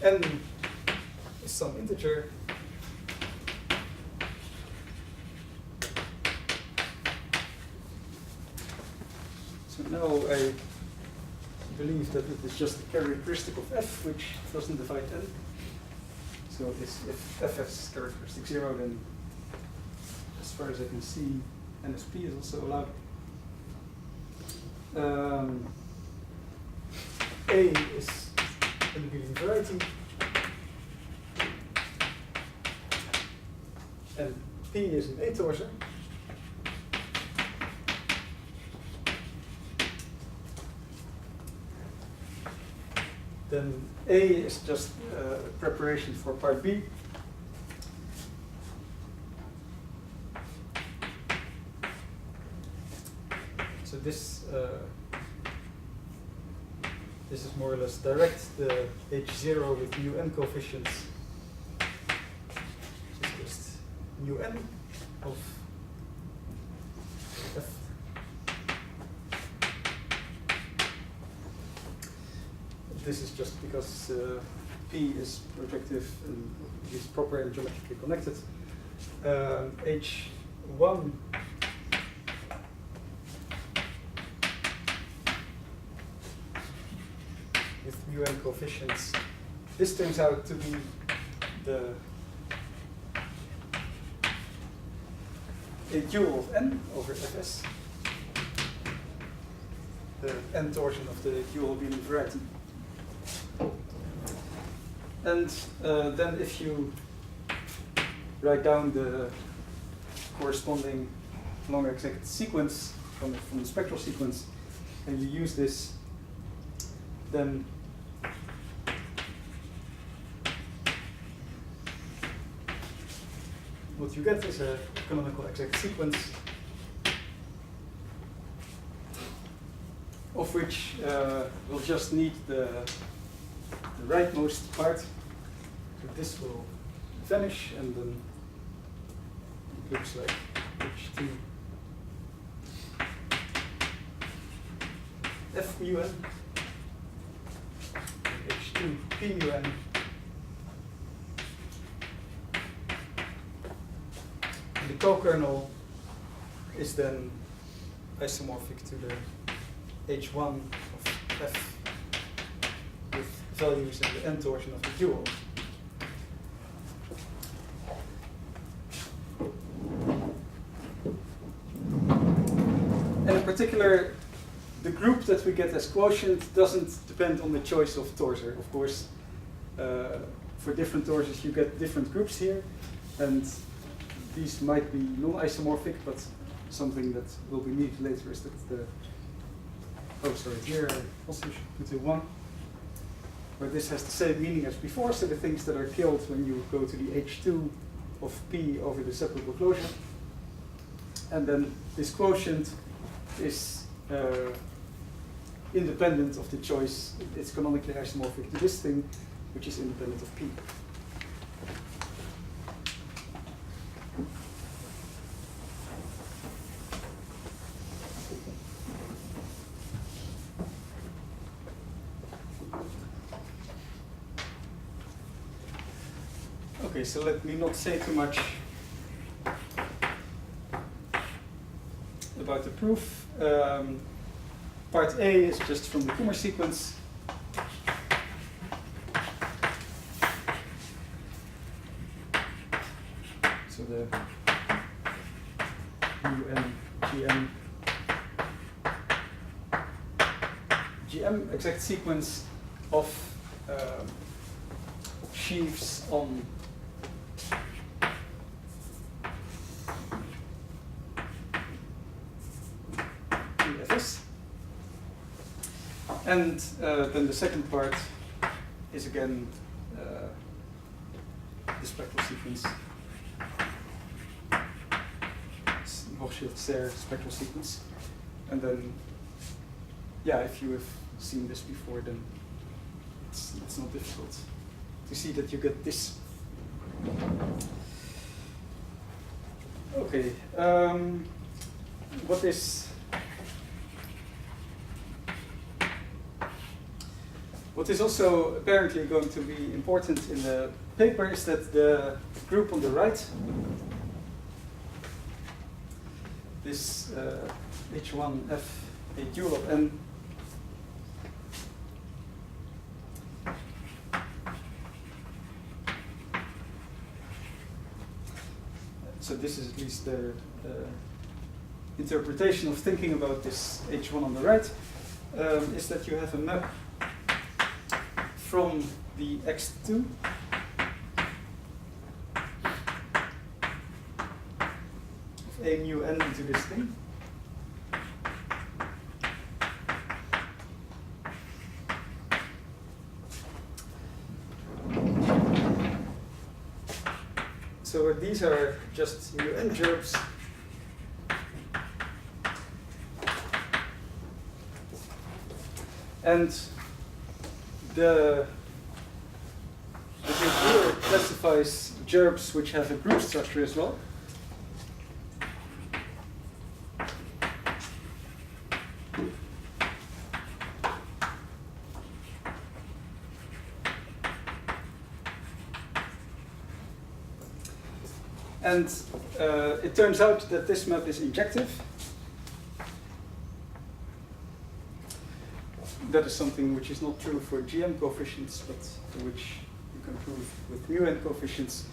n is some integer. So now I believe that it is just a characteristic of f which doesn't divide n. So if f has characteristic 0, then as far as I can see, NSP is also allowed. A is an abelian variety, and P is an A-torsion. Then A is just preparation for part B. So this is more or less direct the H0 with mu n coefficients. It's just mu n of f. This is just because P is projective and is proper and geometrically connected. H1 with mu n coefficients. This turns out to be the a dual of n over fs, the n torsion of the dual abelian variety. And then if you write down the corresponding long exact sequence from the spectral sequence, and you use this, then what you get is a canonical exact sequence of which we'll just need the rightmost part. So this will vanish, and then it looks like H2 F mu n, H2 P mu n, and the co-kernel is then isomorphic to the H1 of F with values in the n torsion of the dual. And in particular, the group that we get as quotient doesn't depend on the choice of torsor. Of course, for different torsors you get different groups here, and these might be non-isomorphic, but something that will be needed later is that the here I also should put a 1, where this has the same meaning as before, so the things that are killed when you go to the H2 of P over the separable closure. And then this quotient is independent of the choice. It's canonically isomorphic to this thing, which is independent of P. Okay, so let me not say too much about the proof. Part A is just from the Kummer sequence. So the GM exact sequence of sheaves on EFS. And then the second part is again the spectral sequence. Hochschild-Serre spectral sequence. And then, yeah, if you have seen this before, then it's not difficult to see that you get this. Okay, what What is also apparently going to be important in the paper is that the group on the right, this H1F, a dual of n, so this is at least the interpretation of thinking about this H1 on the right, is that you have a map from the X2 of A mu n into this thing. So these are just mu n gerbs. And the here classifies gerbs which have a group structure as well. And it turns out that this map is injective. That is something which is not true for GM coefficients, but which you can prove with mu n coefficients.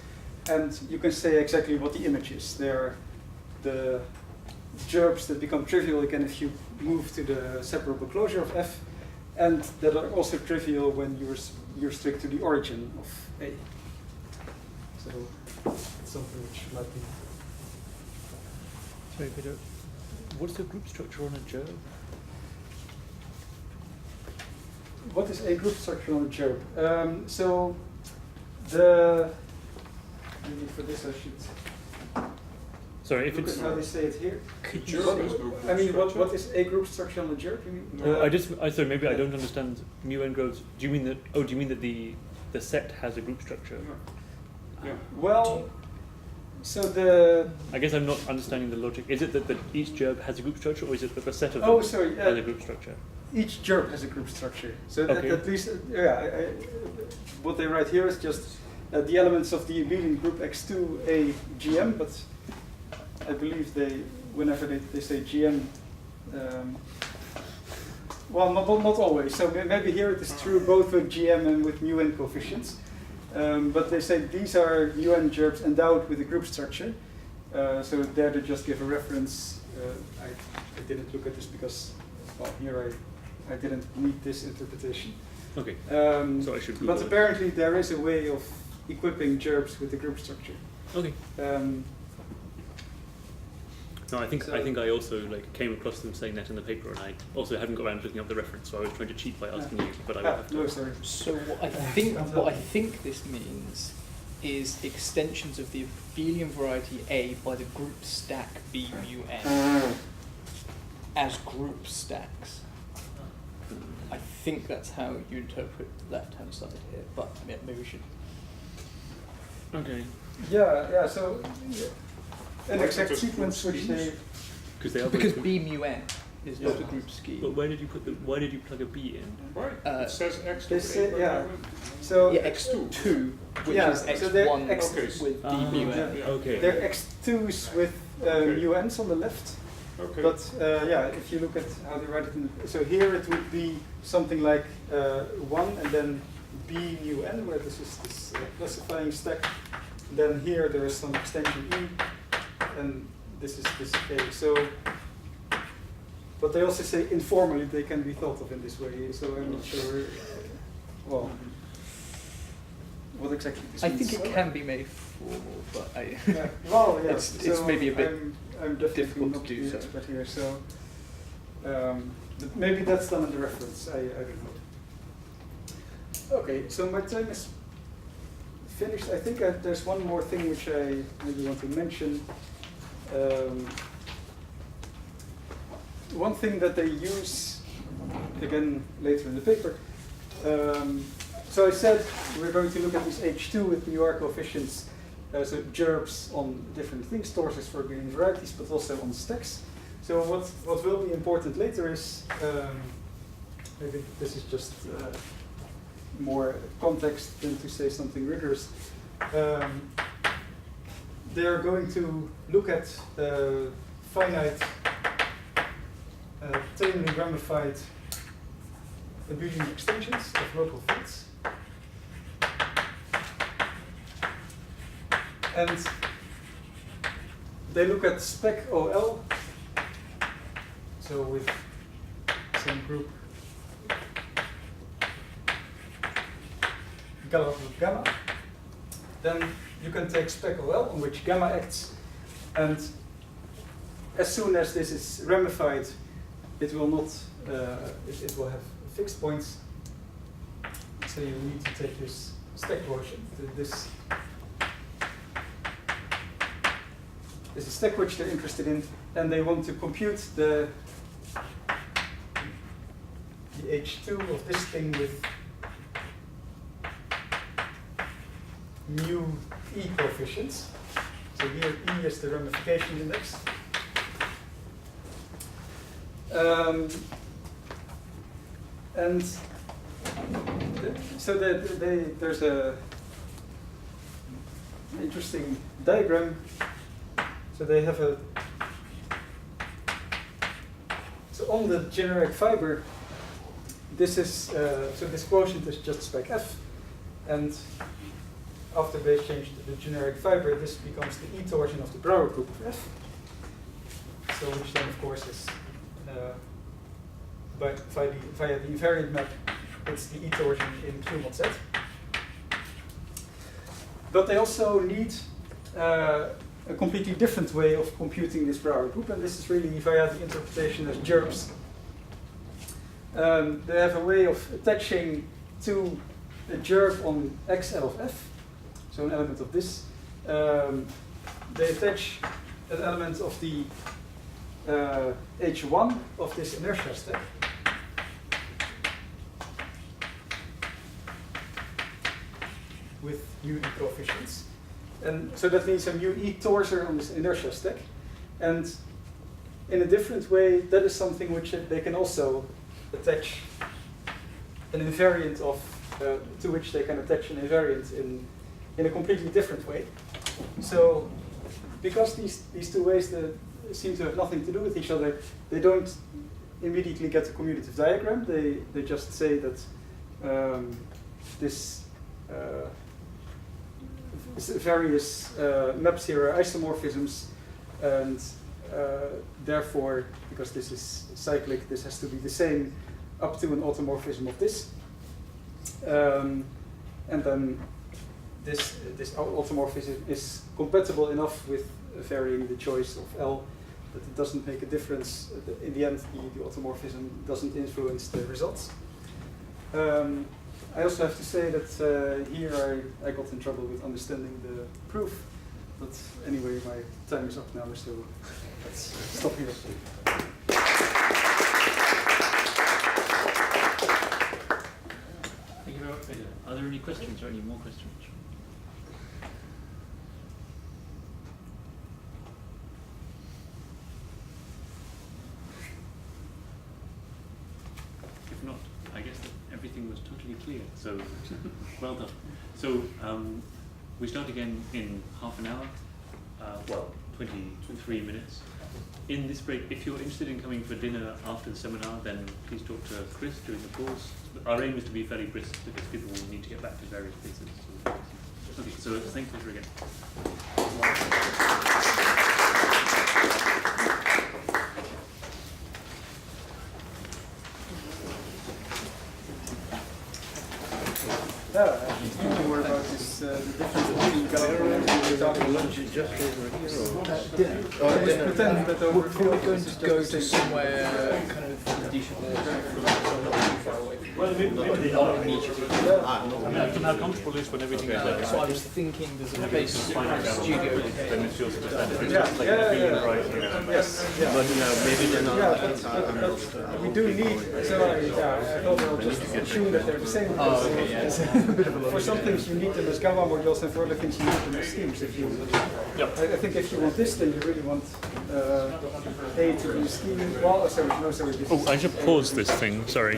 And you can say exactly what the image is. They are the gerbs that become trivial again if you move to the separable closure of F, and that are also trivial when you're strict to the origin of A. So it's something which might be. Sorry, Peter. What's the group structure on a gerb? What is a group structure on a gerb? So the maybe for this I should. Sorry, if look it's at how they say it here. Gerb I mean, what is a group structure on a gerb? You mean? sorry, maybe I don't understand mu n groups. Do you mean that? Oh, do you mean that the set has a group structure? Yeah. Well, so the. I guess I'm not understanding the logic. Is it that each gerb has a group structure, or is it that the set of them Oh, sorry. has a group structure? Each gerb has a group structure. So Okay. at least, what they write here is just the elements of the abelian group X2 A GM, but I believe whenever they say GM, well, not always. So maybe here it is true both with GM and with mu n coefficients. But they say these are mu n gerbs endowed with a group structure. So there they just give a reference. I didn't look at this because, well, here I didn't need this interpretation. Okay. So I should Google But it. apparently there is a way of equipping gerbs with the group structure. Okay. No, I think I also came across them saying that in the paper, and I also hadn't got around to looking up the reference, so I was trying to cheat by asking you, but I will have to. No, sorry. So what I think this means is extensions of the abelian variety A by the group stack B mu n as group stacks. I think that's how you interpret the left-hand side here, but maybe we should. Okay. Yeah. So an exact sequence which they. Because B mu n is not a group scheme. But why did you plug a B in? Right. It says X They to say, A. yeah. So Yeah, X2, which Yeah, is so they're X1 X- with D Ah, mu n. Yeah. Okay. they're X2s with Okay. mu n's on the left. Okay. But if you look at how they write it in so here it would be something like 1 and then B mu n, where this is this classifying stack. Then here there is some extension E, and this is this A. So, but they also say informally they can be thought of in this way. So I'm not sure. Well, what exactly this I means. think it can be made formal, but Yeah. Well, yeah. it's maybe a bit I'm definitely difficult not to do the so. expert here, so maybe that's done in the reference. I don't know. Okay, so my time is finished. I think there's one more thing which I maybe want to mention. One thing that they use again later in the paper. So I said we're going to look at this H2 with mu r coefficients. So gerbs on different things, torses for abelian varieties, but also on stacks. So what will be important later is, maybe this is just more context than to say something rigorous. They are going to look at finite, tamely ramified abelian extensions of local fields. And they look at spec OL, so with some group gamma group gamma. Then you can take spec OL on which gamma acts, and as soon as this is ramified, it will not, it will have fixed points. So you need to take this stack quotient, this is a stack which they're interested in, and they want to compute the H2 of this thing with mu E coefficients. So here E is the ramification index. And so there's a interesting diagram. So they have a, so on the generic fiber, this is, so this quotient is just spec F, and after base change to the generic fiber, this becomes the E torsion of the Brouwer group of F. So which then of course is, via the invariant map, it's the E torsion in Q mod Z. But they also need a completely different way of computing this Brouwer group, and this is really via the interpretation as gerbs. They have a way of attaching to a gerb on XL of F, so an element of this. They attach an element of the H1 of this inertia stack. With UE coefficients. And so that means a mu E torsor on this inertia stack. And in a different way, that is something which they can also attach an invariant of, to which they can attach an invariant in a completely different way. So because these two ways that seem to have nothing to do with each other, they don't immediately get a commutative diagram. They just say that this various maps here are isomorphisms, and therefore, because this is cyclic, this has to be the same up to an automorphism of this. And then this automorphism is compatible enough with varying the choice of L that it doesn't make a difference. In the end, the automorphism doesn't influence the results. I also have to say that here I got in trouble with understanding the proof, but anyway, my time is up now, so let's stop here. Thank you very much. Are there any questions or any more questions? If not, I guess that everything was totally clear, so well done. So we start again in half an hour, well, 23 minutes. In this break, if you're interested in coming for dinner after the seminar, then please talk to Chris during the course. Our aim is to be fairly brisk because people will need to get back to various places. Okay, so thank you again. More about this, the difference between Galilean and talking lunch. Just over here, or? Dinner. Pretend that over We're going to go to somewhere kind of far away. Well, imagine how comfortable it is when everything is like. So I was thinking there's a place studio. Then it feels percent. Yeah. Yes. Yeah. But maybe they're not. Yeah, but we do need. So I thought I'll just assume that they're the same. Oh, okay, yes. For some things you need them as gamma modules, and for other things you need them as schemes. If you, I think if you want this, then you really want A to be a scheme. Well, sorry, no, sorry. Oh, I should pause this thing. Sorry.